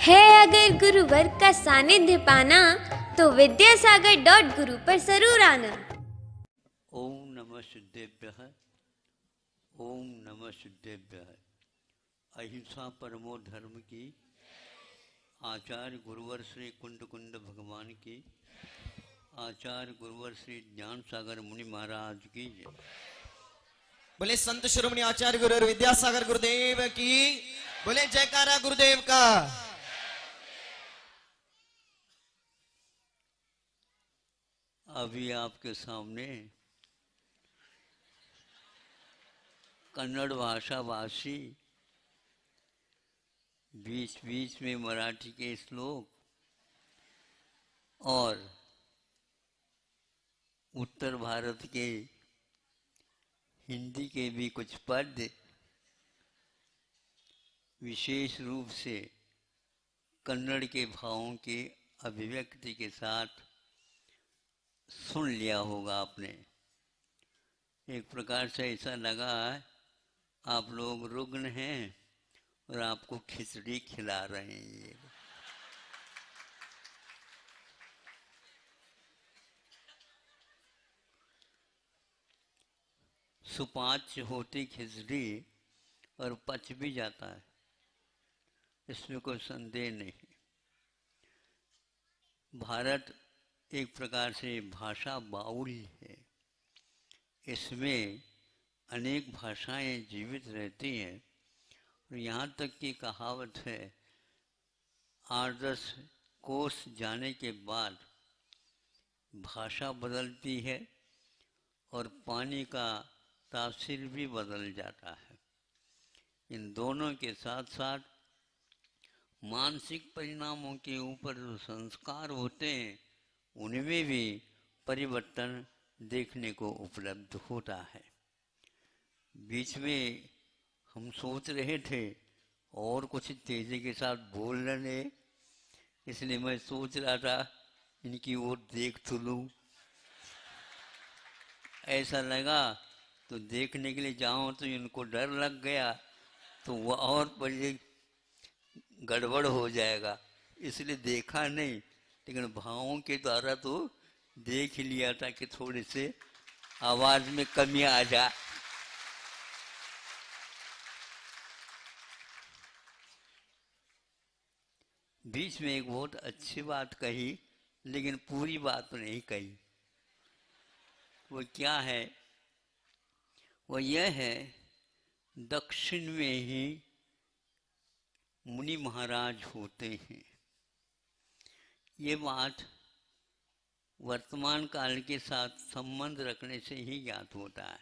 है अगर गुरुवर का सानिध्य पाना तो विद्यासागर.गुरु पर जरूर आना। ओम नमः सिद्धेभ्यः। ओम नमः सिद्धेभ्यः। अहिंसा परमो धर्म की आचार्य गुरुवर श्री कुंड कुंड भगवान की, आचार्य गुरुवर श्री ज्ञान सागर मुनि महाराज की जय। बोले संत शिरोमणि आचार्य गुरु विद्यासागर गुरुदेव की, बोले जयकारा गुरुदेव का। अभी आपके सामने कन्नड़ भाषा भाषी, बीच बीच में मराठी के श्लोक और उत्तर भारत के हिंदी के भी कुछ पद विशेष रूप से कन्नड़ के भावों के अभिव्यक्ति के साथ सुन लिया होगा आपने। एक प्रकार से ऐसा लगा आप लोग रुग्ण हैं और आपको खिचड़ी खिला रहे हैं। ये सुपाच्य होती खिचड़ी और पच भी जाता है, इसमें कोई संदेह नहीं। भारत एक प्रकार से भाषा बाहुल्य है, इसमें अनेक भाषाएं जीवित रहती हैं और यहाँ तक की कहावत है 8-10 कोस जाने के बाद भाषा बदलती है और पानी का तासीर भी बदल जाता है। इन दोनों के साथ साथ मानसिक परिणामों के ऊपर जो संस्कार होते हैं उनमें भी परिवर्तन देखने को उपलब्ध होता है। बीच में हम सोच रहे थे और कुछ तेजी के साथ बोल रहे, इसलिए मैं सोच रहा था इनकी ओर देख तो लूं। ऐसा लगा तो देखने के लिए जाऊं तो इनको डर लग गया तो वह और बड़ी गड़बड़ हो जाएगा, इसलिए देखा नहीं, लेकिन भावों के द्वारा तो देख लिया था कि थोड़े से आवाज में कमी आ जा। बीच में एक बहुत अच्छी बात कही लेकिन पूरी बात नहीं कही। वो क्या है? वो यह है दक्षिण में ही मुनि महाराज होते हैं। ये बात वर्तमान काल के साथ संबंध रखने से ही ज्ञात होता है,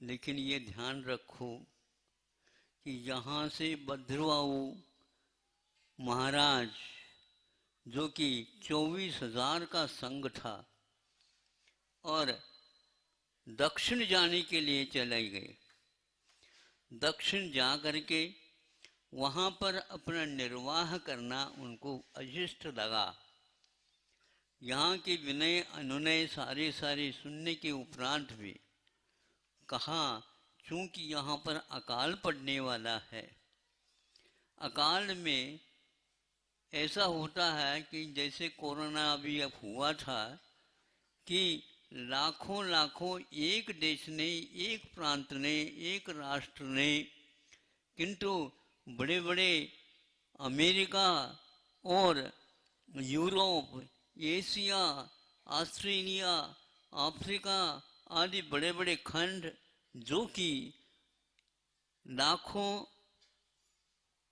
लेकिन ये ध्यान रखो कि यहाँ से भद्रवाहु महाराज जो कि 24,000 का संघ था और दक्षिण जाने के लिए चले गए। दक्षिण जा करके वहाँ पर अपना निर्वाह करना उनको अशिष्ट लगा। यहाँ के विनय अनुनय सारे सुनने के उपरांत भी कहा चूंकि यहाँ पर अकाल पड़ने वाला है, अकाल में ऐसा होता है कि जैसे कोरोना अभी अब हुआ था कि लाखों एक देश ने, एक प्रांत ने, एक राष्ट्र ने, किंतु बड़े बड़े अमेरिका और यूरोप, एशिया, ऑस्ट्रेलिया, अफ्रीका आदि बड़े बड़े खंड जो कि लाखों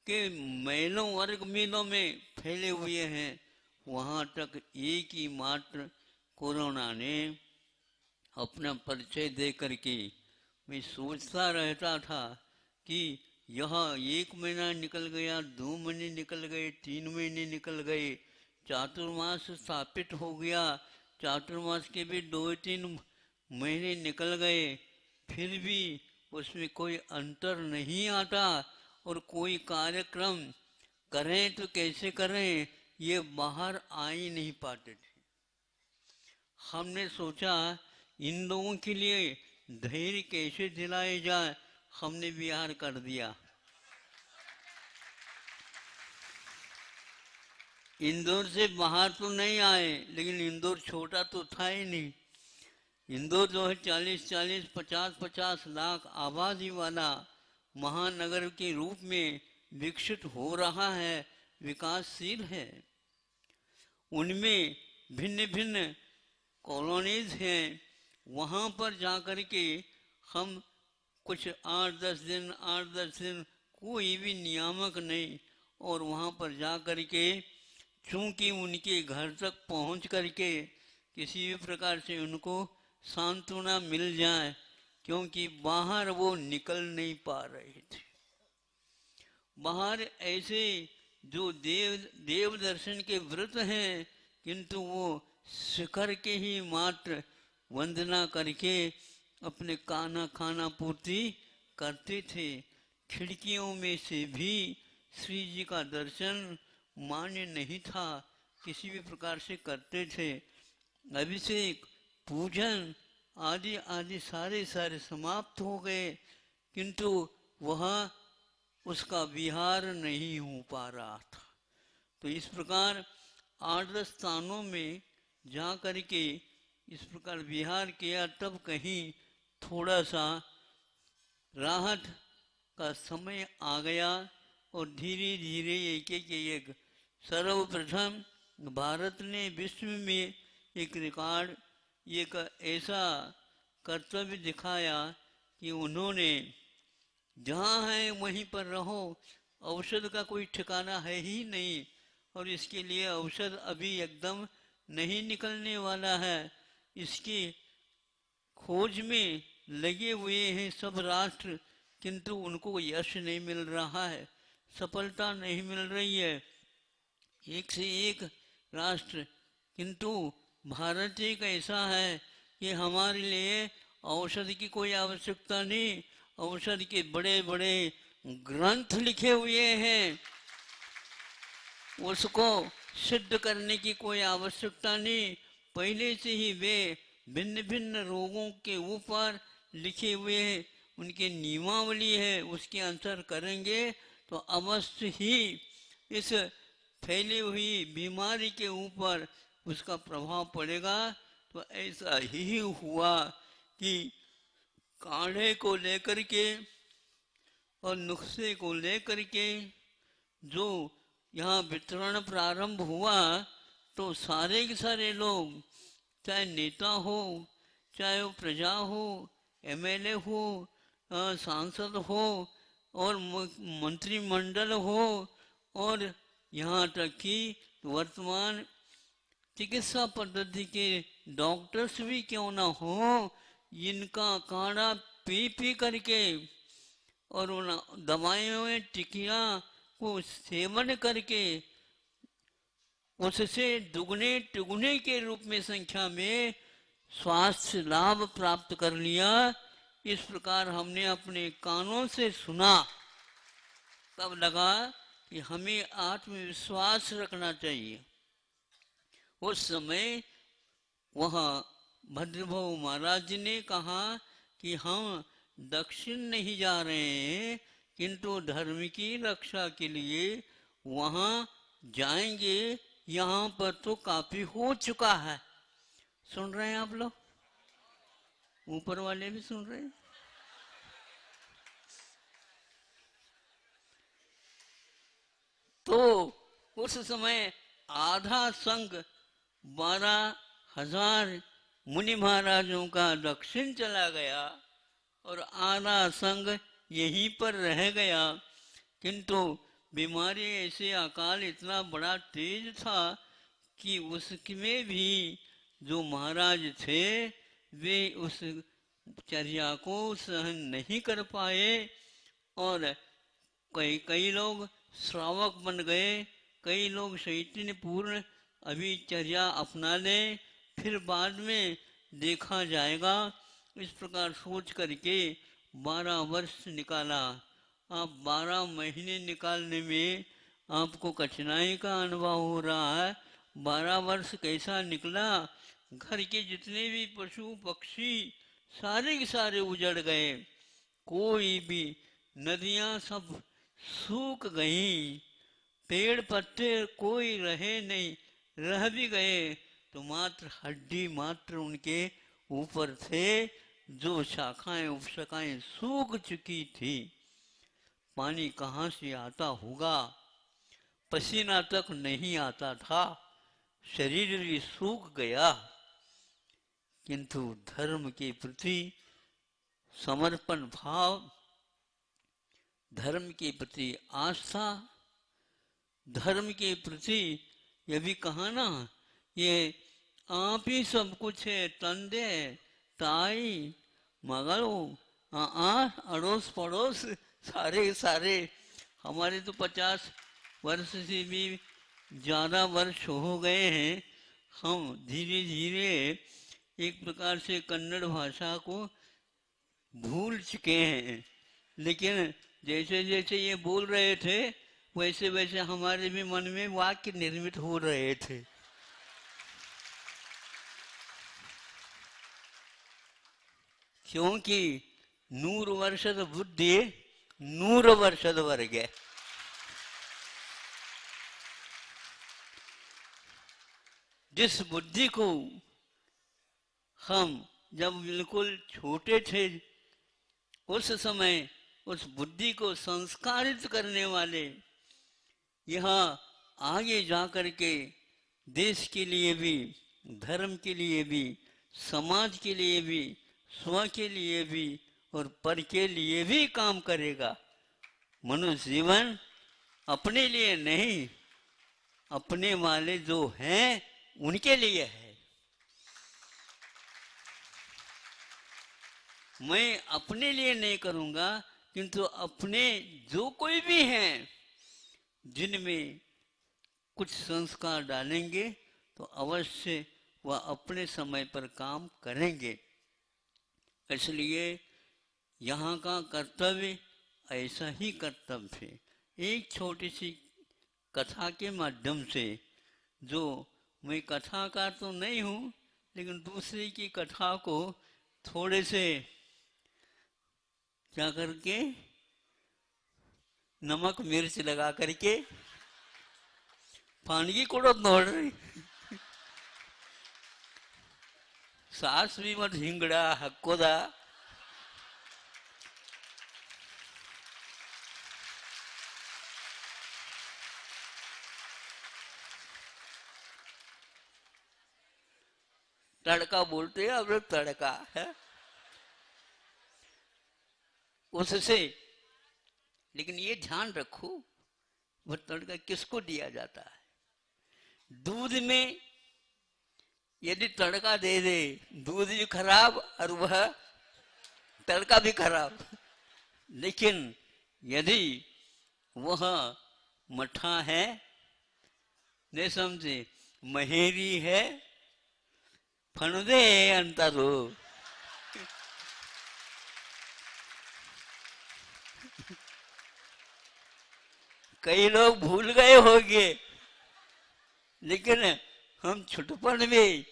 के मीलों वर्ग मीलों में फैले हुए हैं, वहाँ तक एक ही मात्र कोरोना ने अपना परिचय दे करके मैं सोचता रहता था कि यहाँ 1 महीना निकल गया, 2 महीने निकल गए, 3 महीने निकल गए, चातुर्मास स्थापित हो गया, चातुर्मास के भी 2-3 महीने निकल गए, फिर भी उसमें कोई अंतर नहीं आता और कोई कार्यक्रम करें तो कैसे करें ये बाहर आ ही नहीं पाते थे। हमने सोचा इन लोगों के लिए धैर्य कैसे दिलाया जाए, हमने विहार कर दिया। इंदौर से बाहर तो नहीं आए, लेकिन इंदौर छोटा तो था ही नहीं। इंदौर जो है 40-40, 50-50 लाख आबादी वाला महानगर के रूप में विकसित हो रहा है, विकासशील है। उनमें भिन्न भिन्न कॉलोनीज हैं। वहाँ पर जाकर के हम कुछ 8-10 दिन कोई भी नियामक नहीं, और वहाँ पर जा कर के चूंकि उनके घर तक पहुँच करके किसी भी प्रकार से उनको सांत्वना मिल जाए, क्योंकि बाहर वो निकल नहीं पा रहे थे। बाहर ऐसे जो देव दर्शन के व्रत हैं, किंतु वो शिखर के ही मात्र वंदना करके अपने खाना पूर्ति करते थे। खिड़कियों में से भी श्री जी का दर्शन मान्य नहीं था, किसी भी प्रकार से करते थे। अभिषेक, पूजन आदि आदि सारे समाप्त हो गए, किंतु वह उसका विहार नहीं हो पा रहा था। तो इस प्रकार 8-10 स्थानों में जा करके इस प्रकार विहार किया, तब कहीं थोड़ा सा राहत का समय आ गया, और धीरे धीरे एक सर्वप्रथम भारत ने विश्व में एक रिकॉर्ड, एक ऐसा कर्तव्य दिखाया कि उन्होंने जहाँ है वहीं पर रहो, औषध का कोई ठिकाना है ही नहीं, और इसके लिए औषध अभी एकदम नहीं निकलने वाला है। इसकी खोज में लगे हुए हैं सब राष्ट्र, किंतु उनको यश नहीं मिल रहा है, सफलता नहीं मिल रही है। एक से एक राष्ट्र, किंतु भारत एक ऐसा है कि हमारे लिए औषधि की कोई आवश्यकता नहीं। औषधि के बड़े बड़े ग्रंथ लिखे हुए हैं, उसको सिद्ध करने की कोई आवश्यकता नहीं। पहले से ही वे भिन्न भिन्न रोगों के ऊपर लिखे हुए हैं, उनके नियमावली है, उसके अनुसार करेंगे तो अवश्य ही इस फैली हुई बीमारी के ऊपर उसका प्रभाव पड़ेगा। तो ऐसा ही हुआ कि काढ़े को लेकर के और नुस्खे को लेकर के जो यहाँ वितरण प्रारंभ हुआ, तो सारे के सारे लोग, चाहे नेता हो, चाहे वो प्रजा हो, एमएलए हो, सांसद हो, और मंत्रिमंडल हो, और यहाँ तक कि वर्तमान चिकित्सा पद्धति के डॉक्टर्स भी क्यों ना हो, इनका काढ़ा पी पी करके और उन दवाइयों में टिकिया को सेवन करके उससे दुगने तिगुने के रूप में संख्या में स्वास्थ्य लाभ प्राप्त कर लिया। इस प्रकार हमने अपने कानों से सुना, तब लगा कि हमें आत्मविश्वास रखना चाहिए। उस समय वहाँ भद्रभव महाराज जी ने कहा कि हम दक्षिण नहीं जा रहे हैं, किंतु धर्म की रक्षा के लिए वहाँ जाएंगे। यहाँ पर तो काफी हो चुका है। सुन रहे हैं आप लोग? ऊपर वाले भी सुन रहे हैं? तो उस समय आधा संघ 12,000 मुनि महाराजों का दक्षिण चला गया और आधा संघ यहीं पर रह गया। किंतु बीमारी ऐसे अकाल इतना बड़ा तेज था कि उसमें भी जो महाराज थे वे उस चर्या को सहन नहीं कर पाए, और कई लोग श्रावक बन गए, कई लोग चैतन्य पूर्ण अभी चर्या अपना ले, फिर बाद में देखा जाएगा। इस प्रकार सोच करके 12 वर्ष निकाला। आप 12 महीने निकालने में आपको कठिनाई का अनुभव हो रहा है। 12 वर्ष कैसा निकला? घर के जितने भी पशु पक्षी सारे के सारे उजड़ गए, कोई भी, नदियां सब सूख गई, पेड़ पत्ते कोई रहे नहीं, रह भी गए तो मात्र हड्डी मात्र उनके ऊपर थे, जो शाखाएं उपशाखाएं सूख चुकी थी। पानी कहाँ से आता होगा, पसीना तक नहीं आता था, शरीर भी सूख गया, किंतु धर्म के प्रति समर्पण भाव, धर्म के प्रति आस्था, धर्म के प्रति ये भी कहा ना, ये आप ही सब कुछ है, तंदे ताई मगरो अड़ोस पड़ोस सारे सारे। हमारे तो 50 वर्ष से भी ज़्यादा वर्ष हो गए हैं। हम धीरे धीरे एक प्रकार से कन्नड़ भाषा को भूल चुके हैं, लेकिन जैसे जैसे ये बोल रहे थे वैसे वैसे हमारे भी मन में वाक्य निर्मित हो रहे थे। क्योंकि 100 वर्षद बुद्धि 100 वर्षद वर्ग है। जिस बुद्धि को हम जब बिल्कुल छोटे थे उस समय उस बुद्धि को संस्कारित करने वाले यहाँ आगे जाकर के देश के लिए भी, धर्म के लिए भी, समाज के लिए भी, स्व के लिए भी और पर के लिए भी काम करेगा। मनुष्य जीवन अपने लिए नहीं, अपने वाले जो हैं उनके लिए है। मैं अपने लिए नहीं करूंगा, किंतु अपने जो कोई भी हैं जिनमें कुछ संस्कार डालेंगे तो अवश्य वह अपने समय पर काम करेंगे। इसलिए यहाँ का कर्तव्य ऐसा ही कर्तव्य है। एक छोटी सी कथा के माध्यम से, जो मैं कथाकार तो नहीं हूँ लेकिन दूसरे की कथा को थोड़े से क्या करके नमक मिर्च लगा करके फानगी कोड़ो दौड़ रही सास भी मत हिंगड़ा हक्कोदा तड़का बोलते हैं अब तड़का है उससे। लेकिन ये ध्यान रखो वह तड़का किसको दिया जाता है। दूध में यदि तड़का दे दे, दूध भी खराब और वह तड़का भी खराब। लेकिन यदि वह मठा है, नहीं समझे, महेरी है, फणदे अंतरो कई लोग भूल गए होंगे, लेकिन हम छुटपन में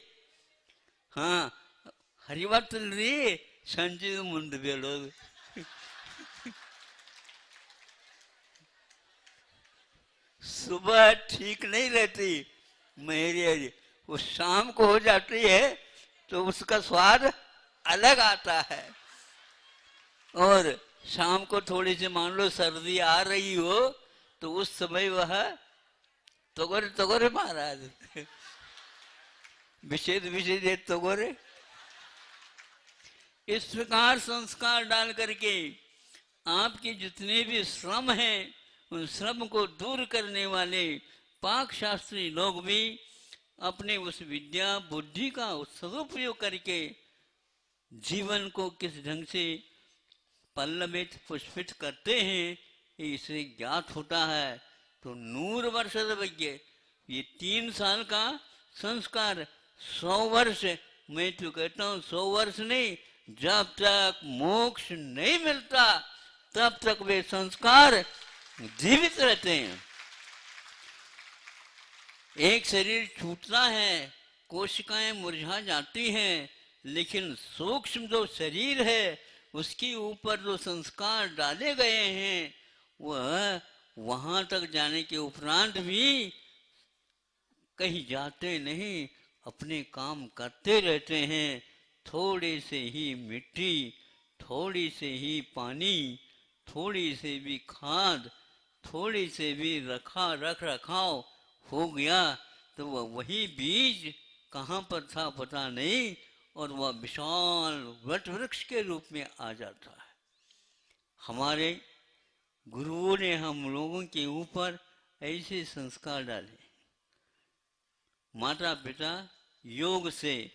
हाँ हरिवत रे संजीव मुंड बेलो सुबह ठीक नहीं रहती मेरी, वो शाम को हो जाती है तो उसका स्वाद अलग आता है। और शाम को थोड़ी सी मान लो सर्दी आ रही हो तो उस समय वह तोगरे तोगरे महाराज विषेद विषेद तोगरे। इस प्रकार संस्कार डाल करके आपके जितने भी श्रम हैं उन श्रम को दूर करने वाले पाक शास्त्री लोग भी अपने उस विद्या बुद्धि का सदुपयोग करके जीवन को किस ढंग से पल्लवित पुष्पित करते हैं इसे ज्ञात होता है। तो 100 वर्ष विज्ञ, ये 3 साल का संस्कार 100 वर्ष, मैं तो कहता हूँ 100 वर्ष नहीं, जब तक मोक्ष नहीं मिलता तब तक वे संस्कार जीवित रहते हैं। एक शरीर छूटता है, कोशिकाएं मुरझा जाती हैं, लेकिन सूक्ष्म जो शरीर है उसके ऊपर जो संस्कार डाले गए हैं वह वहां तक जाने के उपरांत भी कहीं जाते नहीं, अपने काम करते रहते हैं। थोड़े से ही मिट्टी, थोड़ी से ही पानी, थोड़ी से भी खाद, थोड़ी से भी रख रखाव हो गया तो वह वही बीज कहाँ पर था पता नहीं, और वह विशाल वट वृक्ष के रूप में आ जाता है। हमारे गुरुओं ने हम लोगों के ऊपर ऐसे संस्कार डाले। माता पिता योग से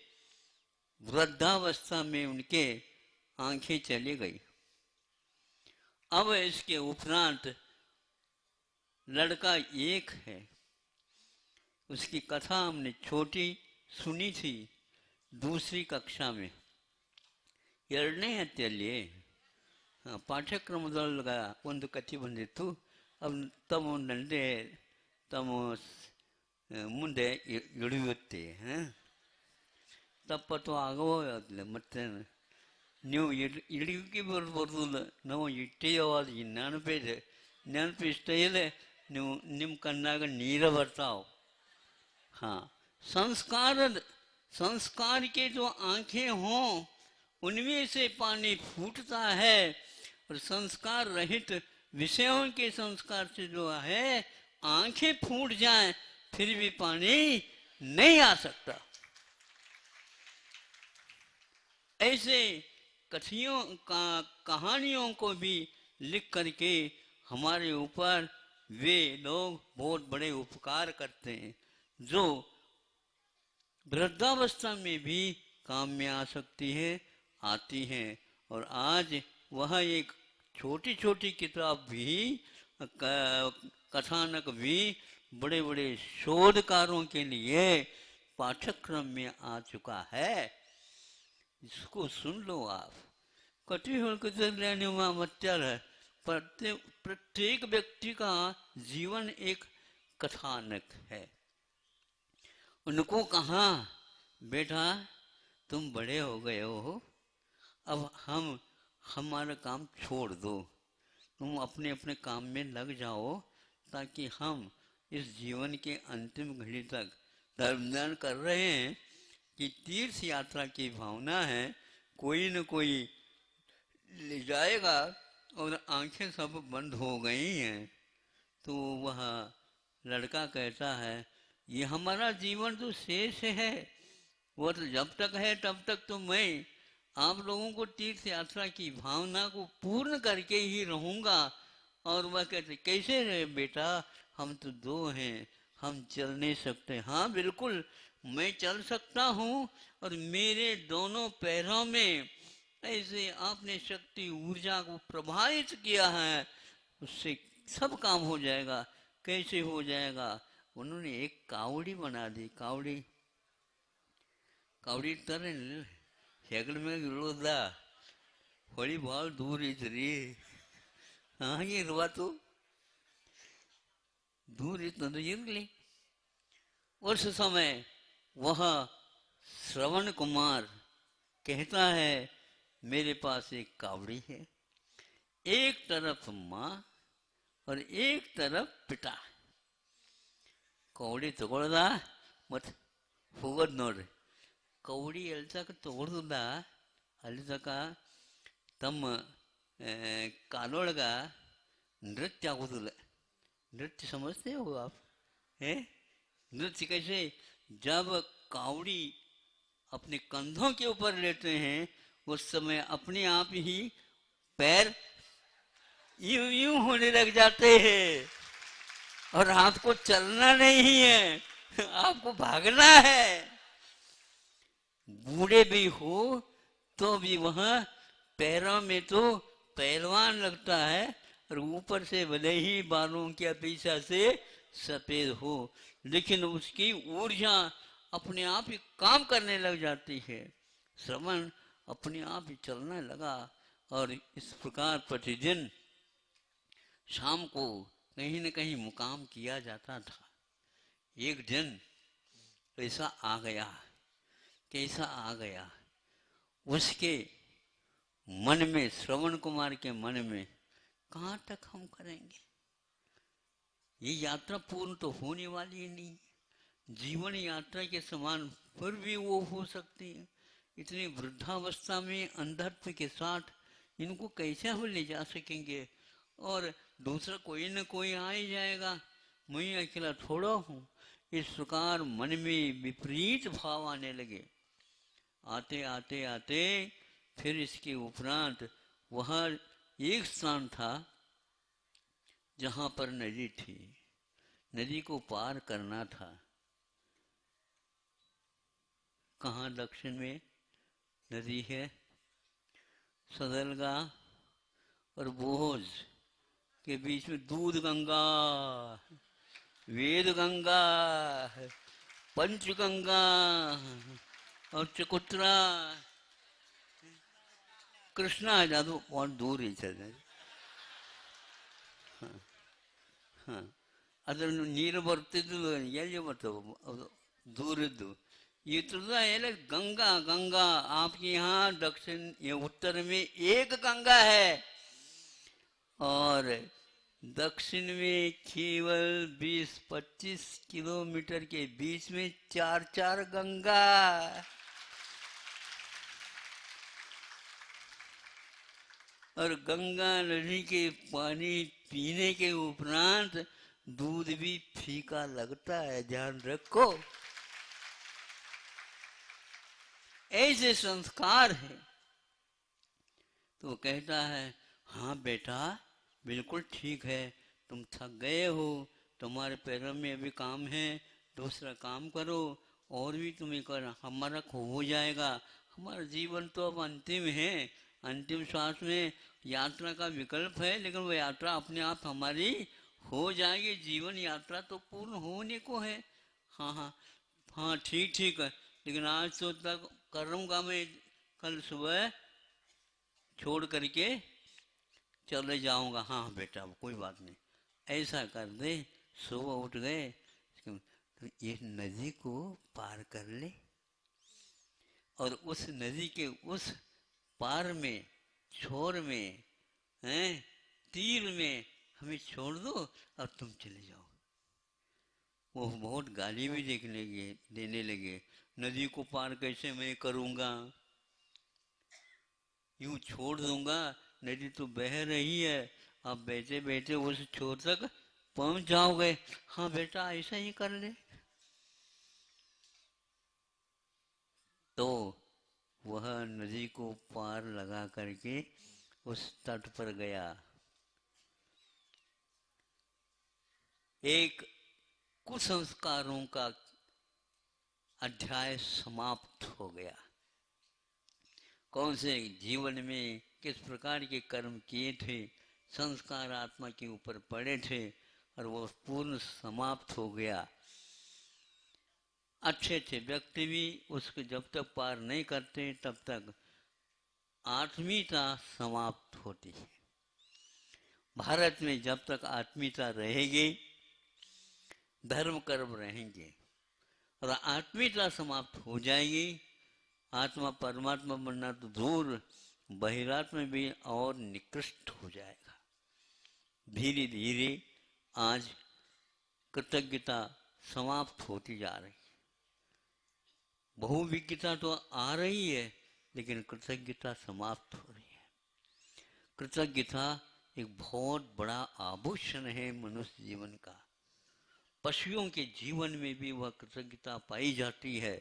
वृद्धावस्था में उनके आंखें चली गई। अब इसके उपरांत लड़का एक है, उसकी कथा हमने छोटी सुनी थी दूसरी कक्षा में। ಎರಡನೇ ಹತ್ತಿಯಲ್ಲಿ ಪಾಠ್ಯಕ್ರಮದೊಳಗ ಒಂದು ಕಥೆ ಬಂದಿತ್ತು. ಅದು ತಮ್ಮ ನಂದೆ ತಮ್ಮ ಮುಂದೆ ಇಳಿಯುತ್ತೆ. ತಪ್ಪತ್ತು ಆಗಲ್ಲ ಮತ್ತೆ ನೀವು ಇಳಿಕೆ ಬರೋದಿಲ್ಲ. ನಾವು ಇಟ್ಟೇವಾದ ಈ ನೆನಪಿದೆ, ನೆನಪಿಷ್ಟೇ ಇದೆ ನೀವು ನಿಮ್ಮ ಕಣ್ಣಾಗ ನೀರ ಬರ್ತಾವ. हाँ, संस्कार के जो आंखें हों उनमें से पानी फूटता है, और संस्कार रहित विषयों के संस्कार से जो है आंखें फूट जाएं फिर भी पानी नहीं आ सकता। ऐसे कहानियों को भी लिख करके हमारे ऊपर वे लोग बहुत बड़े उपकार करते हैं, जो वृद्धावस्था में भी काम में आ सकती है, आती हैं। और आज वह एक छोटी छोटी किताब भी, कथानक भी बड़े बड़े शोधकारों के लिए पाठ्यक्रम में आ चुका है। इसको सुन लो आप। कटी है, प्रत्येक व्यक्ति का जीवन एक कथानक है। उनको कहा, बेटा तुम बड़े हो गए हो, अब हमारा काम छोड़ दो, तुम अपने अपने काम में लग जाओ, ताकि हम इस जीवन के अंतिम घड़ी तक धर्मदान कर रहे हैं कि तीर्थ यात्रा की भावना है, कोई न कोई ले जाएगा। और आंखें सब बंद हो गई हैं। तो वह लड़का कहता है, ये हमारा जीवन तो शेष है, वो तो जब तक है तब तक तो मैं आप लोगों को तीर्थ यात्रा की भावना को पूर्ण करके ही रहूंगा। और वह कहते, कैसे रहे बेटा, हम तो दो हैं, हम चल नहीं सकते। हाँ बिल्कुल, मैं चल सकता हूँ, और मेरे दोनों पैरों में ऐसे आपने शक्ति ऊर्जा को प्रभावित किया है, उससे सब काम हो जाएगा। कैसे हो जाएगा? उन्होंने एक कावड़ी बना दी। कावड़ी तरह ಹೆಗಲ ಮೇಲೆ ಇರೋದ ಹೊಳಿ ಭಾಳ ದೂರ ಐತ್ರಿ. ಹಾಗೆ ಇರ್ವಾತು, दूर इतना इरली। उस समय वह श्रवण कुमार कहता है, मेरे पास एक कावड़ी है, एक तरफ माँ और एक तरफ पिता. कौड़ी तಗೊಳ್ದ ಮತ್ತು ಹೋಗೋದು ನೋಡ್ರಿ. कौड़ी ಎಲ್ಲಿ ತನಕ ತಗೊಳ್ದ ಅಲ್ಲಿ ತನಕ ತಮ್ಮ ಕಾಲೊಳಗ नृत्य आಗೋದಿಲ್ಲ. नृत्य समझते हो आप? है नृत्य कैसे? जब कावड़ी अपने कंधों के ऊपर लेते हैं, उस समय अपने आप ही पैर यूं यूं होने लग जाते हैं, और आपको चलना नहीं है, आपको भागना है। बूढ़े भी हो तो भी वह पैरों में तो पहलवान लगता है, और ऊपर से भले ही बालों के अपेक्षा से सफेद हो, लेकिन उसकी ऊर्जा अपने आप ही काम करने लग जाती है। श्रवण अपने आप ही चलने लगा, और इस प्रकार प्रतिदिन शाम को कहीं न कहीं मुकाम किया जाता था। एक दिन ऐसा आ गया, कैसा आ गया, उसके मन में, श्रवण कुमार के मन में, कहाँ तक हम करेंगे, ये यात्रा पूर्ण तो होने वाली ही नहीं, जीवन यात्रा के समान फिर भी वो हो सकती है। इतनी वृद्धावस्था में अंधत्व के साथ इनको कैसे हम ले जा सकेंगे? और दूसरा कोई न कोई आ ही जाएगा, मैं अकेला थोड़ा हूँ। इस प्रकार मन में विपरीत भाव आने लगे। आते आते आते फिर इसके उपरांत वहाँ एक स्थान था जहाँ पर नदी थी, नदी को पार करना था। कहाँ दक्षिण में नदी है? सदलगा और बोझ के बीच में दूध गंगा, वेद गंगा, पंचगंगा और चकोत्रा। कृष्णा आ जा तो और दूर ही चले। हाँ, ಅದನ್ನು ನೀರು ಬರ್ತಿದ್ದು ಎಲ್ಲಿ ಬರ್ತವೆ दूरದ್ದು इतना है। गंगा गंगा आपके यहाँ दक्षिण या उत्तर में एक गंगा है और दक्षिण में केवल 20-25 किलोमीटर के बीच में 4-4 गंगा। और गंगा नदी के पानी पीने के उपरांत दूध भी फीका लगता है, ध्यान रखो। ऐसे संस्कार है। तो कहता है हाँ बेटा बिल्कुल ठीक है, तुम थक गए हो, तुम्हारे पैरों में अभी काम है, दूसरा काम करो और भी तुम्हें कर, हमारा हो जाएगा। हमारा जीवन तो अब अंतिम है, अंतिम श्वास में यात्रा का विकल्प है, लेकिन वो यात्रा अपने आप हमारी हो जाएगी। जीवन यात्रा तो पूर्ण होने को है। हाँ हाँ हाँ ठीक ठीक है, लेकिन आज तो तक करूँगा मैं, कल सुबह छोड़ करके चले जाऊँगा। हाँ बेटा कोई बात नहीं, ऐसा कर दे। सुबह उठ गए तो ये नदी को पार कर ले और उस नदी के उस पार में छोर में हैं तीर में हमें छोड़ दो और तुम चले जाओ। वो बहुत गाली भी देने लगे, नदी को पार कैसे मैं करूँगा, यूं छोड़ दूंगा, नदी तो बह रही है, अब बैठे बैठे उस छोर तक पहुंच जाओगे। हाँ बेटा ऐसा ही कर ले। तो वह नदी को पार लगा करके उस तट पर गया। एक कुसंस्कारों का अध्याय समाप्त हो गया। कौन से जीवन में किस प्रकार के कर्म किए थे, संस्कार आत्मा के ऊपर पड़े थे और वो पूर्ण समाप्त हो गया। अच्छे अच्छे व्यक्ति भी उसको जब तक पार नहीं करते तब तक आत्मीयता समाप्त होती है। भारत में जब तक आत्मीयता रहेगी धर्म कर्म रहेंगे, और आत्मीयता समाप्त हो जाएगी, आत्मा परमात्मा बनना तो दूर बहिरात्मा भी और निकृष्ट हो जाएगा। धीरे धीरे आज कृतज्ञता समाप्त होती जा रही है। बहुविज्ञता तो आ रही है लेकिन कृतज्ञता समाप्त हो रही है। कृतज्ञता एक बहुत बड़ा आभूषण है मनुष्य जीवन का। पशुओं के जीवन में भी वह कृतज्ञता पाई जाती है।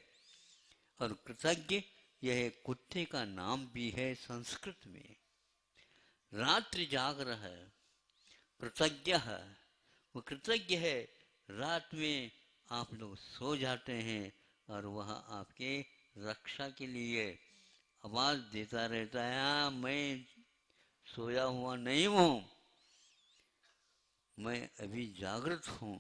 और कृतज्ञ यह कुत्ते का नाम भी है संस्कृत में। रात्रि जागरः कृतज्ञ है, वो कृतज्ञ है। रात में आप लोग सो जाते हैं और वह आपके रक्षा के लिए आवाज देता रहता है, हाँ मैं सोया हुआ नहीं हूं, मैं अभी जागृत हूं।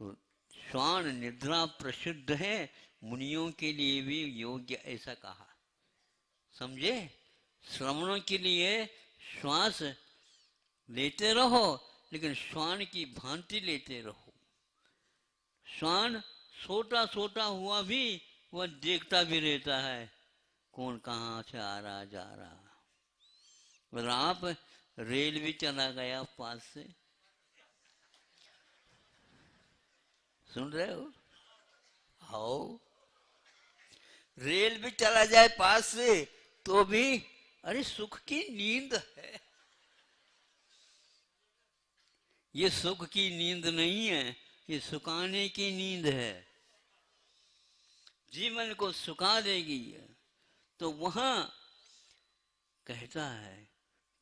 तो श्वान निद्रा प्रसिद्ध है, मुनियों के लिए भी योग्य ऐसा कहा। समझे? श्रवणों के लिए श्वास लेते रहो लेकिन श्वान की भांति लेते रहो। श्वान सोता सोता हुआ भी वह देखता भी रहता है कौन कहाँ से आ रहा जा रहा। और आप रेल भी चला गया पास से, सुन रहे हो? आओ, रेल भी चला जाए पास से तो भी अरे सुख की नींद है। ये सुख की नींद नहीं है, ये सुखाने की नींद है, जीवन को सुखा देगी। तो वहां कहता है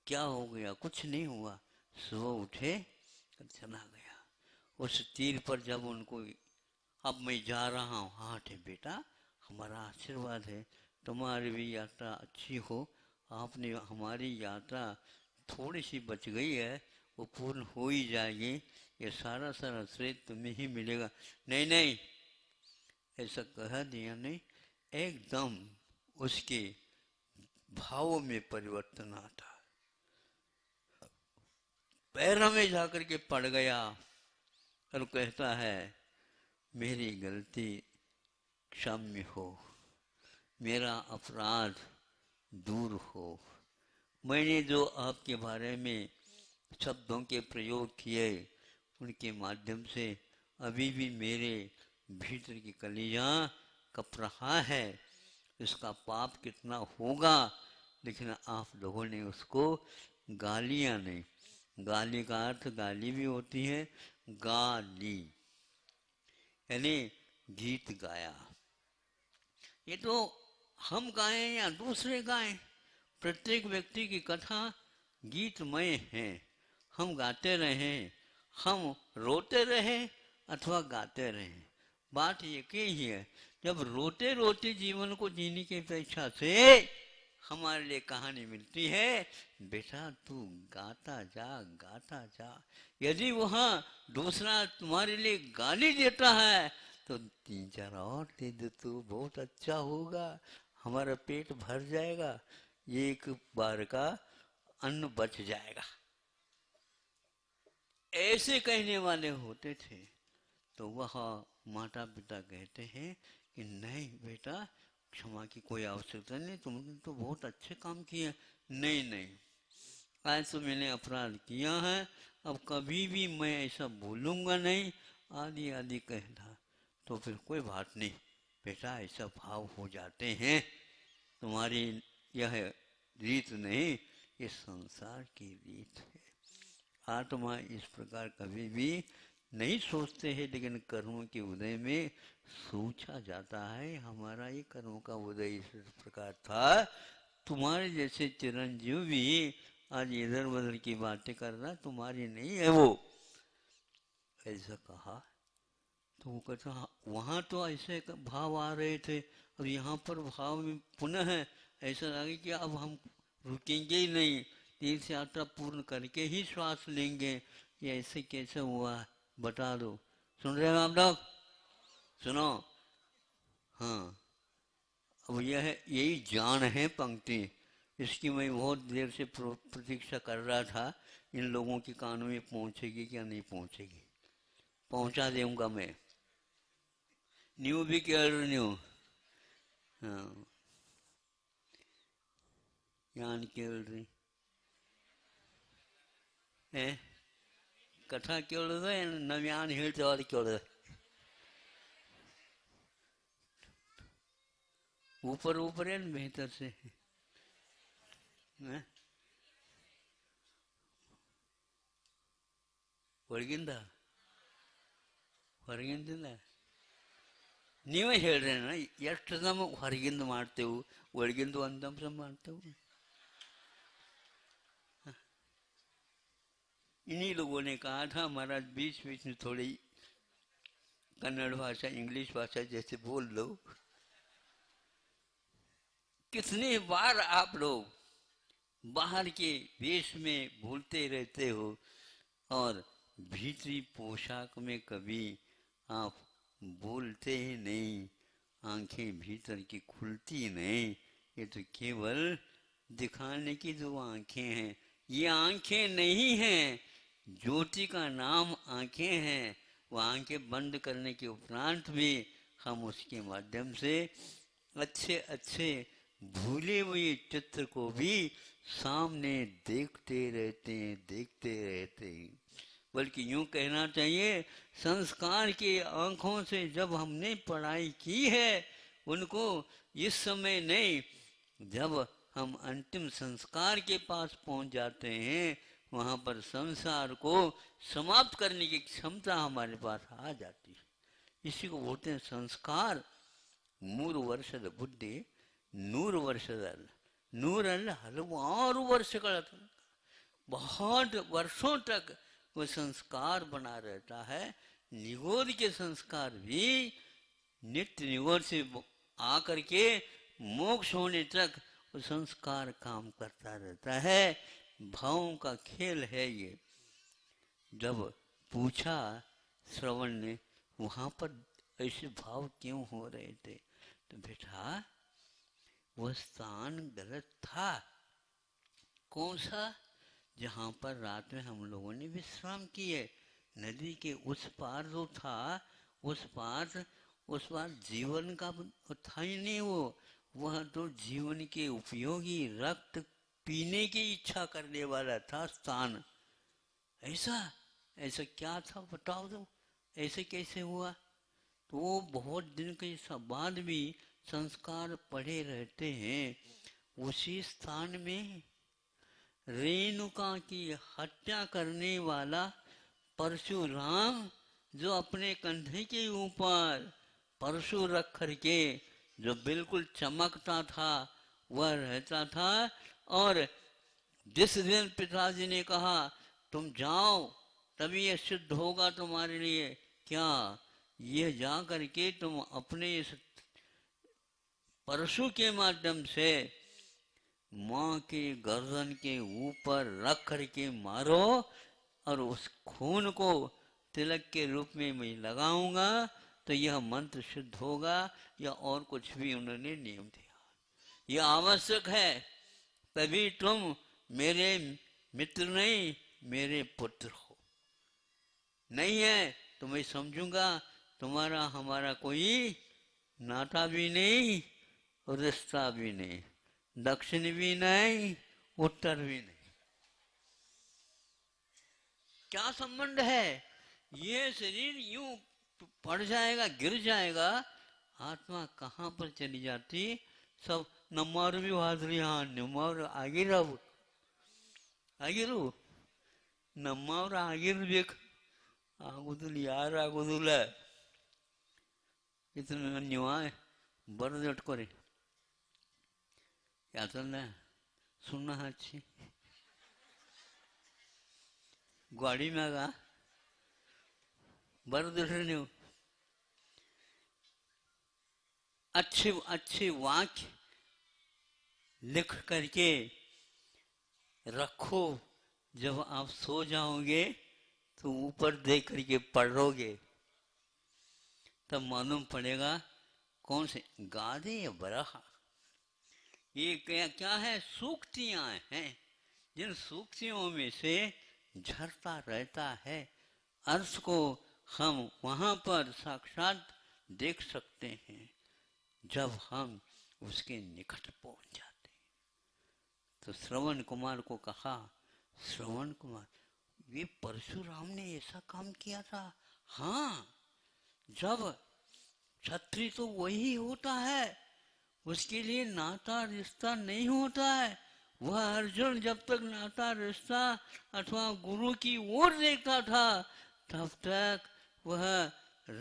क्या हो गया? कुछ नहीं हुआ। सुबह उठे, चला गया उस तीर पर। जब उनको अब मैं जा रहा हूँ, हाँ ठीक बेटा, हमारा आशीर्वाद है, तुम्हारी भी यात्रा अच्छी हो। आपने हमारी यात्रा थोड़ी सी बच गई है, वो पूर्ण हो ही जाएगी, ये सारा सारा श्रेय तुम्हें ही मिलेगा। नहीं नहीं, ऐसा कह दिया नहीं, एकदम उसके भावों में परिवर्तन आता, पैरों में जाकर के पड़ गया और कहता है मेरी गलती क्षम्य हो, मेरा अपराध दूर हो। मैंने जो आपके बारे में शब्दों के प्रयोग किए, उनके माध्यम से अभी भी मेरे भीतर की कलिजा कप रहा है। इसका पाप कितना होगा, लेकिन आप लोगों ने उसको गालियां नहीं, गाली का अर्थ गाली भी होती है, गाली यानी गीत गाया। ये तो हम गाएं या दूसरे गाएं, प्रत्येक व्यक्ति की कथा गीतमय है। हम गाते रहें, हम रोते रहें अथवा गाते रहें, बात एक ही है। जब रोते रोते जीवन को जीने की अपेक्षा से हमारे लिए कहानी मिलती है, बेटा तू गाता जा, गाता जा। यदि वहां दूसरा तुम्हारे लिए गाली देता है तो 3-4 और दे दो तो बहुत अच्छा होगा, हमारा पेट भर जाएगा, एक बार का अन्न बच जाएगा। ऐसे कहने वाले होते थे। तो वह माता पिता कहते हैं कि नहीं बेटा, क्षमा की कोई आवश्यकता नहीं, तुमने तो बहुत अच्छे काम किए। नहीं नहीं, आज तो मैंने अपराध किया है, अब कभी भी मैं ऐसा बोलूंगा नहीं, आदि आदि कहना। तो फिर कोई बात नहीं बेटा, ऐसा भाव हो जाते हैं, तुम्हारी यह रीत नहीं, ये संसार की रीत है। आत्मा इस प्रकार कभी भी नहीं सोचते हैं, लेकिन कर्मों के उदय में सोचा जाता है। हमारा ये कर्मों का उदय इस प्रकार था। तुम्हारे जैसे चिरंजीव भी आज इधर उधर की बातें करना तुम्हारी नहीं है वो, ऐसा कहा। तो वो कहता वहां तो ऐसे भाव आ रहे थे, अब यहाँ पर भाव में पुनः ऐसा लगे कि अब हम रुकेंगे ही नहीं, तीर्थ यात्रा पूर्ण करके ही श्वास लेंगे। ये ऐसे कैसे हुआ, बता दो। सुन रहे हो आप लोग? सुनो, हाँ, अब यह यही जान है पंक्ति, इसकी मैं बहुत देर से प्रतीक्षा कर रहा था, इन लोगों के कानों में पहुंचेगी क्या नहीं पहुंचेगी। पहुंचा दूंगा मैं, न्यू भी न्यू, हाँ यान ಕೇಳ್ರಿ ಕಥಾ ಕೇಳೋದು ಏನು ನಾವು ಯಾನ್ ಹೇಳ್ತೇವೆ ಅದು ಕೇಳೋದು? ऊपर ऊपर है बेहतर से ಒಳಗಿಂದ ಹೊರಗಿಂದಿಲ್ಲ. ನೀವೇ ಹೇಳ್ರಿ ಎಷ್ಟು ನಮಗೆ ಹೊರಗಿಂದ ಮಾಡ್ತೇವೆ, ಒಳಗಿಂದ ಒಂದು ಅಂಶ ಮಾಡ್ತೇವೆ. इन्हीं लोगों ने कहा था महाराज बीच बीच में थोड़ी कन्नड़ भाषा इंग्लिश भाषा जैसे बोल लो। कितनी बार आप लोग बाहर के देश में भूलते रहते हो और भीतरी पोशाक में कभी आप बोलते ही नहीं, आंखें भीतर की खुलती नहीं। ये तो केवल दिखाने की जो आंखें हैं, ये आंखें नहीं हैं, ज्योति का नाम आंखें हैं। वो आंखें बंद करने के उपरांत भी हम उसके माध्यम से अच्छे अच्छे भूले हुए चित्र को भी सामने देखते रहते हैं, देखते रहते हैं। बल्कि यूं कहना चाहिए संस्कार की आंखों से जब हमने पढ़ाई की है उनको इस समय नहीं, जब हम अंतिम संस्कार के पास पहुंच जाते हैं वहां पर संसार को समाप्त करने की क्षमता हमारे पास आ जाती है। इसी को बोलते हैं संस्कार। ಮೂರು ವರ್ಷದ ಬುದ್ಧಿ 100 ವರ್ಷದಲ್ಲ, 100 ಹಲವಾರು ವರ್ಷಗಳ ತನಕ, बहुत वर्षों तक वो संस्कार बना रहता है। निगोद के संस्कार भी नित्य निगोद से आकर के मोक्ष होने तक वो संस्कार काम करता रहता है। भावों का खेल है ये। जब पूछा श्रवण ने वहां पर ऐसे भाव क्यों हो रहे थे, तो बेटा वह स्थान गलत था। कौन सा? जहां पर रात में हम लोगों ने विश्राम किए, नदी के उस पार जो था, उस पार जीवन का था ही नहीं। वो वह तो जीवन के उपयोगी रक्त पीने की इच्छा करने वाला था स्थान। ऐसा क्या था बताओ तो, ऐसे कैसे हुआ? तो बहुत दिन के बाद भी संस्कार पड़े रहते हैं। उसी स्थान में रेणुका की हत्या करने वाला परशुराम, जो अपने कंधे के ऊपर परशु रख करके जो बिल्कुल चमकता था वह रहता था। और जिस दिन पिताजी ने कहा तुम जाओ तभी ये सिद्ध होगा तुम्हारे लिए, क्या ये जा करके तुम अपने इस परशु के माध्यम से माँ के गर्दन के ऊपर रख करके मारो और उस खून को तिलक के रूप में मैं लगाऊंगा तो यह मंत्र सिद्ध होगा, या और कुछ भी उन्होंने नियम दिया। यह आवश्यक है, तभी तुम मेरे मित्र नहीं मेरे पुत्र हो। नहीं है तो मैं समझूंगा तुम्हारा हमारा कोई नाता भी नहीं और रिश्ता भी नहीं, दक्षिण भी नहीं उत्तर भी नहीं। क्या संबंध है? ये शरीर यूं पड़ जाएगा, गिर जाएगा, आत्मा कहाँ पर चली जाती? सब नम्माರು भी ಹಾದ್ರಿ ನಿಮ್ಮವ್ರು ಆಗಿರು ನಮ್ಮವ್ರು ಆಗಿರ್ಬೇಕು, ಆಗುದಿಲ್ಲ, ಯಾರಾಗುದಿಲ್ಲ. ಇದನ್ನ ನೀವು ಬರೆದು ಇಟ್ಕೊರಿ. ಯಾಕಂದ್ರೆ ಸುಣ್ಣ ಹಚ್ಚಿ ಗಾಡಿ ಮ್ಯಾಗ ಬರೆದಿಡ್ರಿ ನೀವು. अच्छे अच्छे वाक्य लिख करके रखो, जब आप सो जाओगे तो ऊपर देख करके पढ़ोगे तब मालूम पड़ेगा कौन से गादे या बरहा। ये क्या है? सूक्तियां हैं, जिन सूक्तियों में से झरता रहता है। अर्थ को हम वहां पर साक्षात देख सकते हैं जब हम उसके निकट पहुंच जाते हैं। तो श्रवण कुमार को कहा, श्रवण कुमार ये परशुराम ने ऐसा काम किया था? हाँ, जब क्षत्रिय तो वही होता है, उसके लिए नाता रिश्ता नहीं होता है। वह अर्जुन जब तक नाता रिश्ता अथवा गुरु की ओर देखता था तब तक वह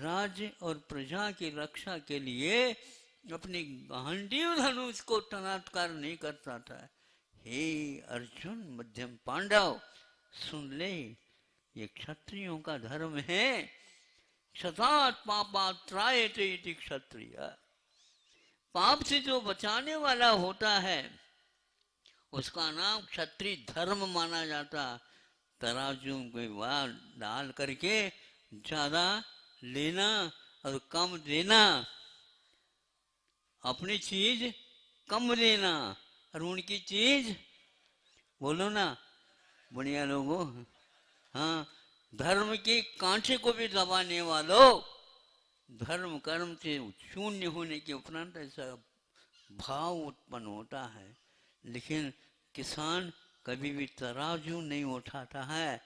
राज्य और प्रजा की रक्षा के लिए अपने गांडीव धनुष को तनात्कार नहीं करता था। हे अर्जुन मध्यम पांडव, सुन ले, ये क्षत्रियों का धर्म है। क्षतात् पापात् त्रायते इति क्षत्रिय। पाप से जो बचाने वाला होता है उसका नाम क्षत्रिय धर्म माना जाता। तराजू में वार डाल करके ज्यादा लेना और कम देना, अपनी चीज कम देना और उनकी चीज, बोलो ना बढ़िया लोगों, हाँ, धर्म के कांटे को भी दबाने वालों, धर्म कर्म से शून्य होने के उपरांत ऐसा भाव उत्पन्न होता है। लेकिन किसान कभी भी तराजू नहीं उठाता है,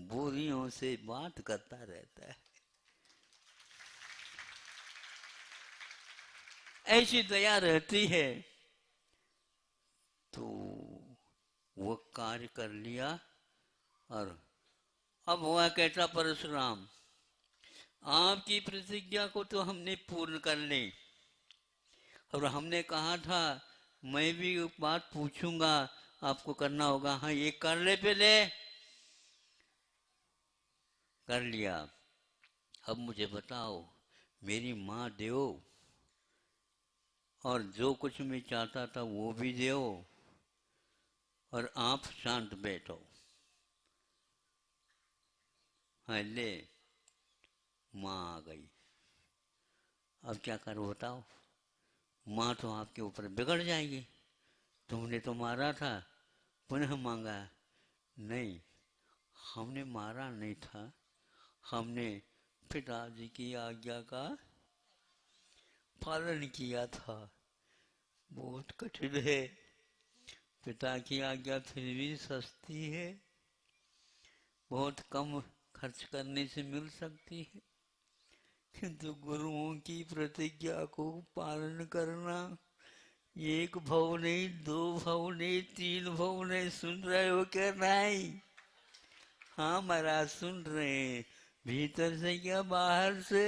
बोरियों से बात करता रहता है। ऐसी दया रहती है। तो वो कार्य कर लिया और अब हुआ कहता परशुराम, आपकी प्रतिज्ञा को तो हमने पूर्ण कर ली, और हमने कहा था मैं भी एक बात पूछूंगा, आपको करना होगा। हाँ, ये कर ले, पहले कर लिया। अब मुझे बताओ, मेरी माँ दो, और जो कुछ मैं चाहता था वो भी दो, और आप शांत बैठो। हाँ, ले माँ आ गई। अब क्या करो बताओ? माँ तो आपके ऊपर बिगड़ जाएगी। तुमने तो मारा था, पुनः मांगा। नहीं, हमने मारा नहीं था, हमने पिताजी की आज्ञा का पालन किया था। बहुत कठिन है, पिता की आज्ञा फिर भी सस्ती है, बहुत कम खर्च करने से मिल सकती है, किंतु गुरुओं की प्रतिज्ञा को पालन करना, एक भाव नहीं, दो भाव नहीं, तीन भाव नहीं, सुन रहे हो क्या? नहीं? हाँ महाराज, सुन रहे हैं। भीतर से क्या बाहर से?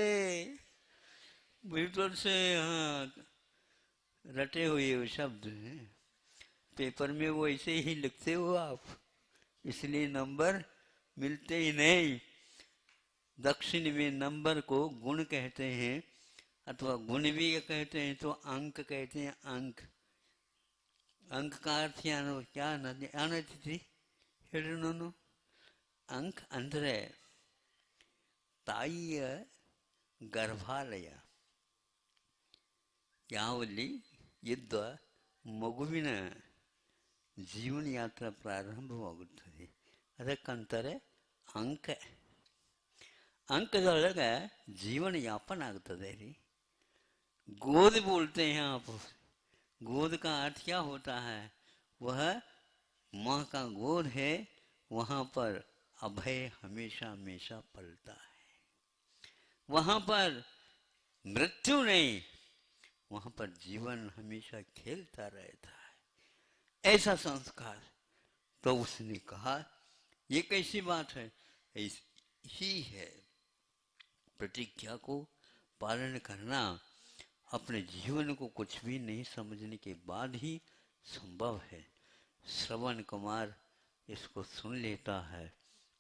भीतर से। हाँ, रटे हुए वो शब्द हैं, पेपर में वो ऐसे ही लिखते हो आप, इसलिए नंबर मिलते ही नहीं। दक्षिण में नंबर को गुण कहते हैं, अथवा गुण भी कहते हैं, तो अंक कहते हैं। अंक, अंक का अर्थ क्या आना थी? हेडनो अंक अंदर ताई ಗರ್ಭಾಲಯ ಯಾವಲ್ಲಿ ಇದ್ದ ಮಗುವಿನ ಜೀವನ ಯಾತ್ರಾ ಪ್ರಾರಂಭವಾಗುತ್ತದೆ, ಅದಕ್ಕಂತಾರೆ ಅಂಕ. अंकदೊಳಗೆ जीवन यापन ಆಗ್ತದೆ ರೀ. गोद बोलते हैं आप। गोद का अर्थ क्या होता है? वह माँ का गोद है, वहां पर अभय हमेशा हमेशा पलता है, वहां पर मृत्यु नहीं, वहां पर जीवन हमेशा खेलता रहता है। ऐसा संस्कार। तो उसने कहा ये कैसी बात है? ही है, प्रतिज्ञा को पालन करना अपने जीवन को कुछ भी नहीं समझने के बाद ही संभव है। श्रवण कुमार इसको सुन लेता है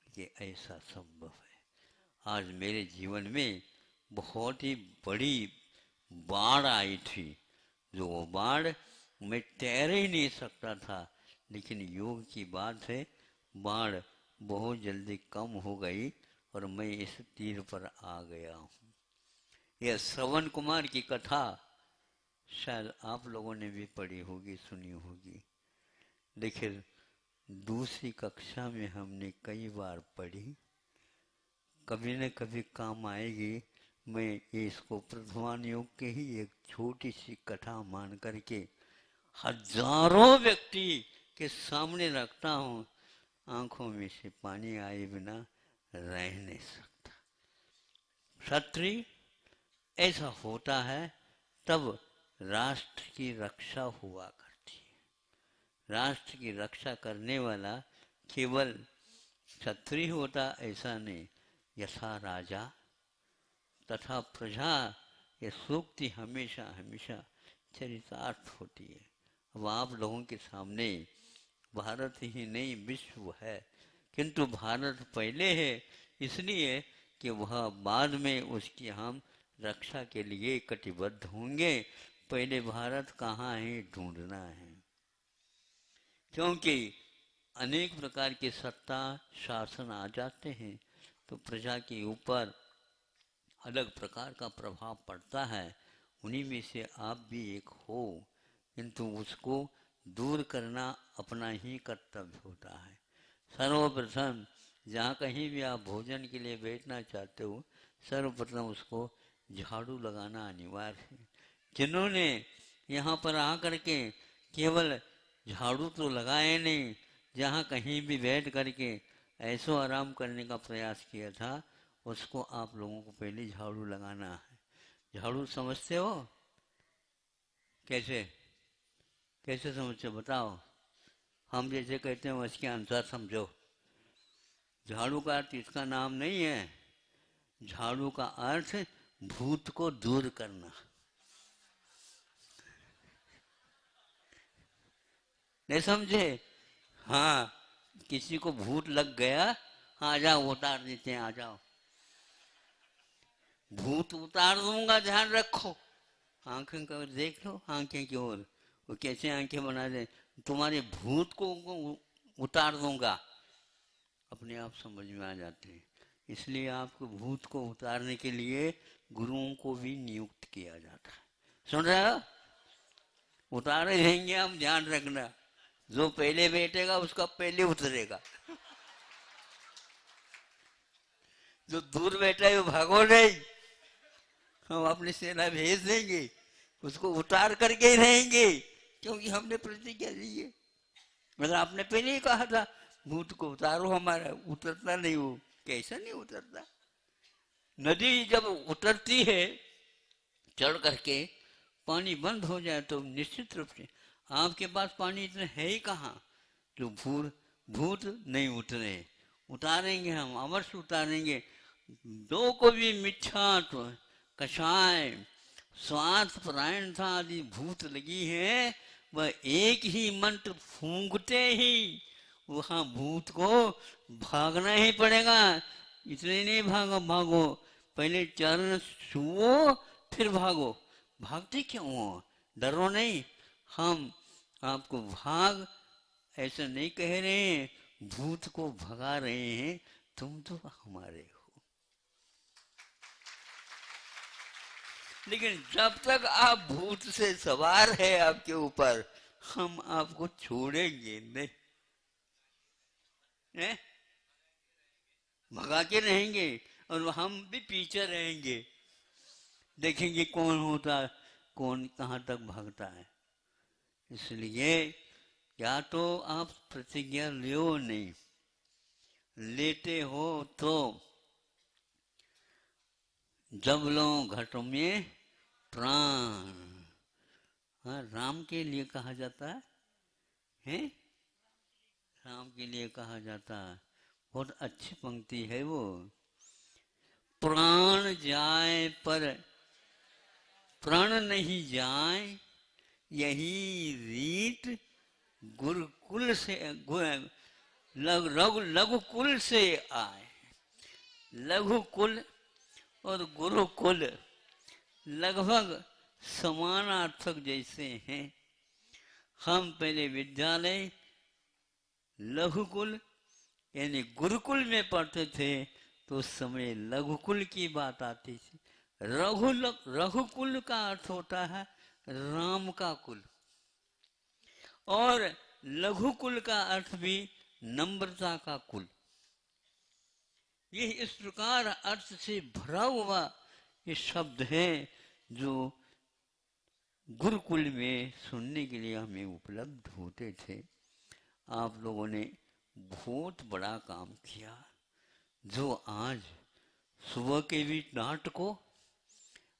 कि ऐसा संभव है। आज मेरे जीवन में बहुत ही बड़ी बाढ़ आई थी, जो वो बाढ़ मैं तैर ही नहीं सकता था, लेकिन योग की बात है, बाढ़ बहुत जल्दी कम हो गई और मैं इस तीर पर आ गया हूँ। यह श्रवण कुमार की कथा शायद आप लोगों ने भी पढ़ी होगी, सुनी होगी। लेकिन दूसरी कक्षा में हमने कई बार पढ़ी, कभी न कभी काम आएगी। मैं इसको प्रधान योग के ही एक छोटी सी कथा मान करके हजारों व्यक्ति के सामने रखता हूँ। आंखों में से पानी आए बिना रह नहीं सकता। क्षत्रिय ऐसा होता है, तब राष्ट्र की रक्षा हुआ करती है। राष्ट्र की रक्षा करने वाला केवल क्षत्रिय होता ऐसा नहीं, यथा राजा तथा प्रजा, ये सूक्ति हमेशा हमेशा चरितार्थ होती है। अब आप लोगों के सामने भारत ही नहीं विश्व है, किंतु भारत पहले है, इसलिए कि वह बाद में उसकी हम रक्षा के लिए कटिबद्ध होंगे। पहले भारत कहाँ है ढूंढना है, क्योंकि अनेक प्रकार के सत्ता शासन आ जाते हैं तो प्रजा के ऊपर अलग प्रकार का प्रभाव पड़ता है। उन्हीं में से आप भी एक हो, किंतु उसको दूर करना अपना ही कर्तव्य होता है। सर्वप्रथम जहाँ कहीं भी आप भोजन के लिए बैठना चाहते हो, सर्वप्रथम उसको झाड़ू लगाना अनिवार्य है। जिन्होंने यहाँ पर आकर के केवल झाड़ू तो लगाए नहीं, जहाँ कहीं भी बैठ करके ऐसो आराम करने का प्रयास किया था, उसको आप लोगों को पहले झाड़ू लगाना है। झाड़ू समझते हो? कैसे कैसे समझते हो बताओ? हम जैसे कहते हैं उसके अनुसार समझो। झाड़ू का अर्थ इसका नाम नहीं है। झाड़ू का अर्थ भूत को दूर करना। नहीं समझे? हाँ, किसी को भूत लग गया, आ जाओ उतार देते हैं, आ जाओ। भूत उतार दूंगा, ध्यान रखो। आंखें को देख लो, आंखें की ओर। वो कैसे आंखें बना दे, तुम्हारे भूत को उतार दूंगा। अपने आप समझ में आ जाते हैं। इसलिए आपको भूत को उतारने के लिए गुरुओं को भी नियुक्त किया जाता है। सुन रहे हो? उतारे रहेंगे हम, ध्यान रखना। जो पहले बैठेगा उसका पहले उतरेगा। जो दूर बैठा है वो भागो नहीं, हम अपनी सेना भेज देंगे, उसको उतार करके ही रहेंगे, क्योंकि हमने प्रतिज्ञा दी है। मतलब आपने पहले ही कहा था भूत को उतारो, हमारा उतरता नहीं। वो कैसा नहीं उतरता? नदी जब उतरती है चढ़ करके, पानी बंद हो जाए तो निश्चित रूप से आपके पास पानी इतने है ही कहाँ जो भूत नहीं उतरे। उतारेंगे हम, अवश्य उतारेंगे। दो को भी मिथ्यात्व, कषाय, स्वार्थ परायणता आदि भूत लगी है, वह एक ही मंत्र फूंकते ही वहां भूत को भागना ही पड़ेगा। इसलिए नहीं भागो, पहले चरण छुओ फिर भागो। भागते क्यों हो? डरो नहीं। हम आपको भाग ऐसा नहीं कह रहे हैं, भूत को भगा रहे हैं, तुम तो हमारे हो। लेकिन जब तक आप भूत से सवार है आपके ऊपर, हम आपको छोड़ेंगे नहीं। भगा के रहेंगे और हम भी पीछे रहेंगे, देखेंगे कौन होता, कौन कहाँ तक भागता है। इसलिए या तो आप प्रतिज्ञा लो, नहीं लेते हो तो जब लो घट में प्राण। हाँ, राम के लिए कहा जाता है? राम के लिए कहा जाता है। बहुत अच्छी पंक्ति है वो। प्राण जाए पर प्रण नहीं जाए, यही रीत गुरुकुल से लघुकुल से आए। लघुकुल और गुरुकुल लगभग समानार्थक जैसे हैं। हम पहले विद्यालय लघुकुल यानी गुरुकुल में पढ़ते थे, तो उस समय लघुकुल की बात आती थी। रघुकुल का अर्थ होता है राम का कुल, और लघुकुल का अर्थ भी नम्रता का कुल। ये इस प्रकार अर्थ से भरा हुआ ये शब्द है जो गुरुकुल में सुनने के लिए हमें उपलब्ध होते थे। आप लोगों ने बहुत बड़ा काम किया, जो आज सुबह के भी डांट को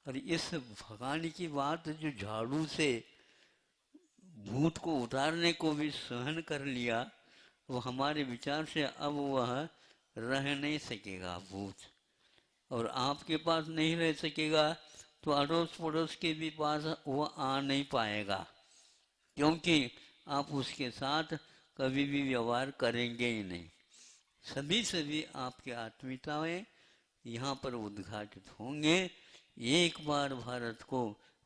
और इस भगाने की बात जो झाड़ू से भूत को उतारने को भी सहन कर लिया, वो हमारे विचार से अब वह रह नहीं सकेगा भूत, और आपके पास नहीं रह सकेगा तो अड़ोस पड़ोस के भी पास वो आ नहीं पाएगा, क्योंकि आप उसके साथ कभी भी व्यवहार करेंगे ही नहीं। सभी आपके आत्मीयताएं यहाँ पर उद्घाटित होंगे। एक बार भारत को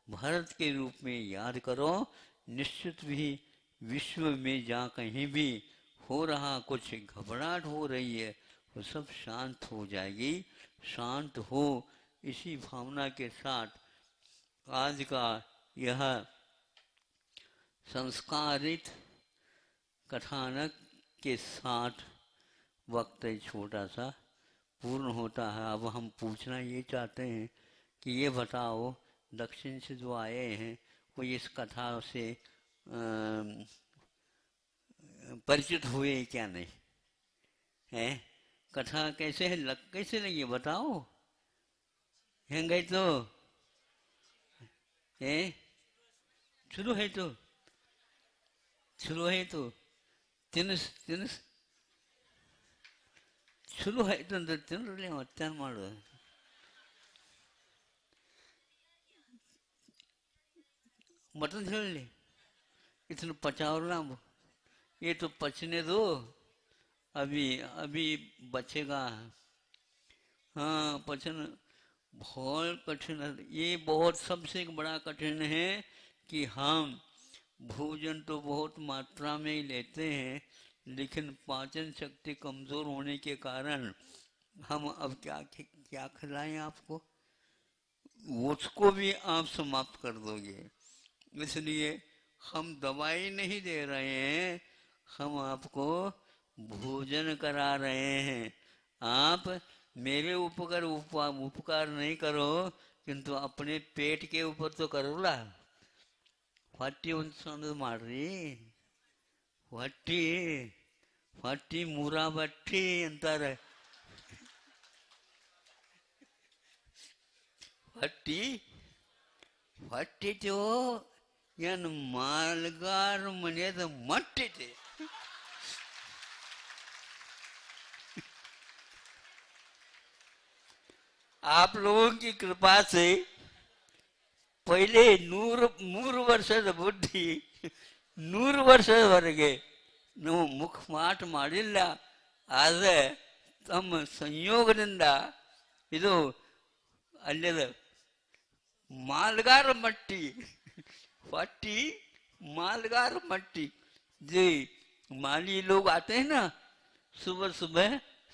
भारत के रूप में याद करो, निश्चित भी विश्व में जहाँ कहीं भी हो रहा कुछ घबराहट हो रही है, वो सब शांत हो जाएगी। शांत हो, इसी भावना के साथ आज का यह संस्कारित कथानक के साथ वक्त छोटा सा पूर्ण होता है। अब हम पूछना ये चाहते हैं कि ये बताओ, दक्षिण से जो आए हैं वो इस कथा से परिचित हुए क्या नहीं है कथा कैसे है कैसे लगी बताओ। हैं गई तो है शुरू है तो ತಿನ್ನಿಸ್ ತಿನ್ನಿಸ್ ಶುರು ಆಯ್ತು ಅಂದ್ರೆ ತಿನ್ರಲ್ಲಿ ಮತ್ತೇನು ಮಾಡು. मटन छेड़ ले इतना पचाओ ना ये तो पचने दो अभी अभी बचेगा. हाँ पचन बहुत कठिन है ये बहुत सबसे बड़ा कठिन है कि हम भोजन तो बहुत मात्रा में ही लेते हैं लेकिन पाचन शक्ति कमजोर होने के कारण हम अब क्या क्या खिलाएं आपको उसको भी आप समाप्त कर दोगे. इसलिए हम दवाई नहीं दे रहे हैं हम आपको भोजन करा रहे हैं. आप मेरे उपकार नहीं करो किंतु अपने पेट के ऊपर तो करो ला. ಹೊಟ್ಟಿ ಒಂದು ಮಾಡ್ರಿ ಹೊಟ್ಟಿ ಹೊಟ್ಟಿ ಮೂರ ಬಟ್ಟಿ ಅಂತಾರೆ. ಹೊಟ್ಟಿ ಹೊಟ್ಟಿತು ಏನು ಮಾಲ್ಗಾರ ಮನೆಯದ ಮಟ್ಟಿದೆ. आप लोगों की कृपा से पहले 100 ವರ್ಷದ ಬುದ್ಧಿ 100 ವರ್ಷದವರೆಗೆ ನಾವು ಮುಖ ಮಾಟ ಮಾಡಿಲ್ಲ. ಆದರೆ ತಮ್ಮ ಸಂಯೋಗದಿಂದ ಇದು ಅಲ್ಲದ मालगार मट्टी फट्टी मालगार मट्टी जी माली लोग आते हैं ना सुबह सुबह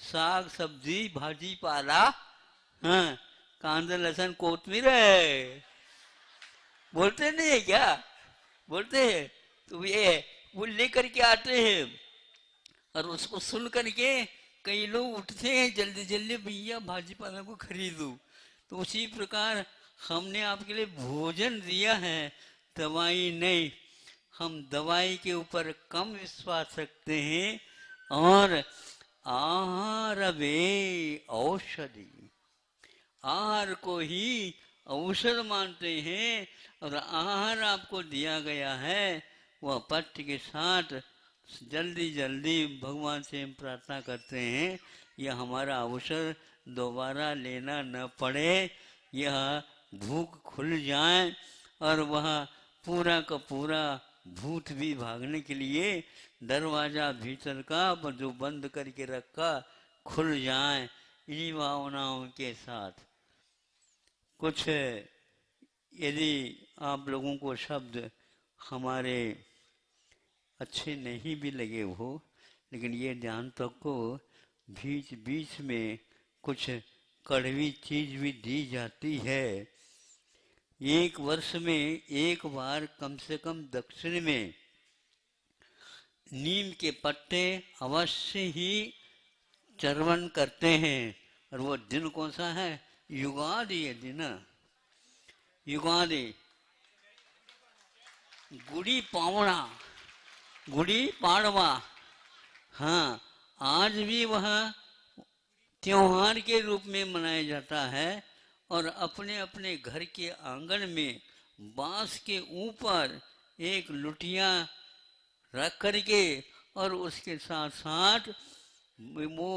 साग सब्जी भाजी पाला हाँ कांदा लहसुन कोतमीर है बोलते नहीं है क्या बोलते हैं तो ये वो लेकर के आते हैं और उसको सुन करके कई लोग उठते हैं जल्दी जल्दी भैया भाजी पाला को खरीदो. तो उसी प्रकार हमने आपके लिए भोजन दिया है दवाई नहीं. हम दवाई के ऊपर कम विश्वास रखते हैं और आहार वे औषधि आहार को ही औषध मानते हैं और आहार आपको दिया गया है वह पथ्य के साथ जल्दी जल्दी भगवान से हम प्रार्थना करते हैं यह हमारा अवसर दोबारा लेना न पड़े. यह भूख खुल जाए और वह पूरा का पूरा भूत भी भागने के लिए दरवाजा भीतर का जो बंद करके रखा खुल जाए. इन्हीं भावनाओं के साथ कुछ यदि आप लोगों को शब्द हमारे अच्छे नहीं भी लगे हो लेकिन ये ध्यान तक को बीच बीच में कुछ कड़वी चीज भी दी जाती है. एक वर्ष में एक बार कम से कम दक्षिण में नीम के पत्ते अवश्य ही चर्वण करते हैं. और वो दिन कौन सा है युगादि है दिन युगादि गुड़ी पाड़वा. हाँ आज भी वह त्योहार के रूप में मनाया जाता है और अपने अपने घर के आंगन में बांस के ऊपर एक लुटिया रख करके और उसके साथ साथ वो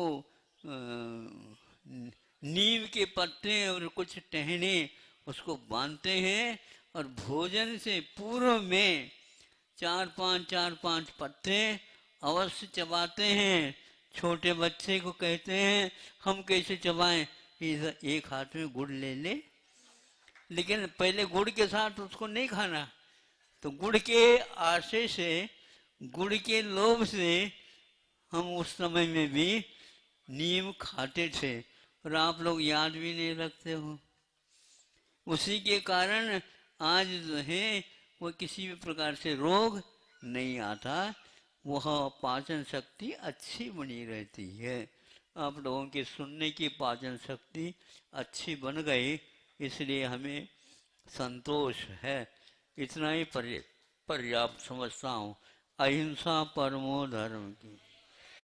नीम के पत्ते और कुछ टहने उसको बांधते हैं और भोजन से पूर्व में 4-5 पत्ते अवश्य चबाते हैं. छोटे बच्चे को कहते हैं हम कैसे चबाएं एक हाथ में गुड़ ले ले लेकिन पहले गुड़ के साथ उसको नहीं खाना. तो गुड़ के आशय से गुड़ के लोभ से हम उस समय में भी नीम खाते थे और आप लोग याद भी नहीं रखते हो. उसी के कारण आज जो है वो किसी भी प्रकार से रोग नहीं आता. वह पाचन शक्ति अच्छी बनी रहती है. आप लोगों के सुनने की पाचन शक्ति अच्छी बन गई इसलिए हमें संतोष है. इतना ही पर्याप्त समझता हूँ. अहिंसा परमो धर्म की